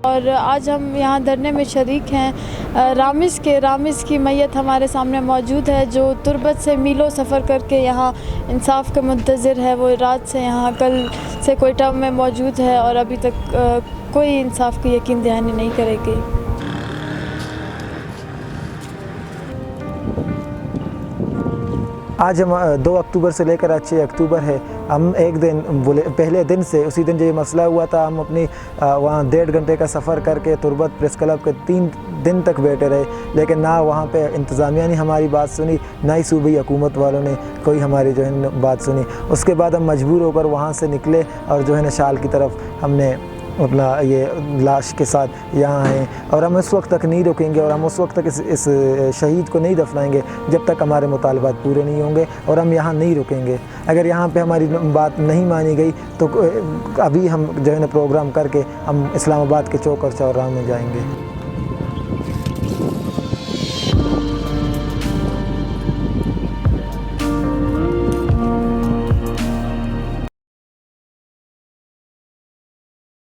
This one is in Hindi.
और आज हम यहाँ धरने में शरीक हैं। रामिस की मैयत हमारे सामने मौजूद है, जो तुर्बत से मीलों सफ़र करके यहाँ इंसाफ का मुंतज़िर है। वो रात से यहाँ कल से कोयटा में मौजूद है और अभी तक कोई इंसाफ की यकीन दहानी नहीं करेगी। आज हम 2 अक्टूबर से लेकर आज 6 अक्टूबर है। हम एक दिन पहले दिन से उसी दिन जो ये मसला हुआ था, हम अपनी वहाँ 1.5 घंटे का सफ़र करके तुर्बत प्रेस क्लब के 3 दिन तक बैठे रहे, लेकिन ना वहाँ पे इंतज़ामिया ने हमारी बात सुनी, ना ही सूबाई हुकूमत वालों ने कोई हमारी जो है बात सुनी। उसके बाद हम मजबूर होकर वहाँ से निकले और जो है ना शाल की तरफ हमने अपना ये लाश के साथ यहाँ हैं। और हम उस वक्त तक नहीं रुकेंगे और हम उस वक्त तक इस शहीद को नहीं दफनाएंगे जब तक हमारे मुतालबात पूरे नहीं होंगे, और हम यहाँ नहीं रुकेंगे। अगर यहाँ पे हमारी बात नहीं मानी गई तो अभी हम जो है ना प्रोग्राम करके हम इस्लामाबाद के चौक और चौराहे में जाएंगे।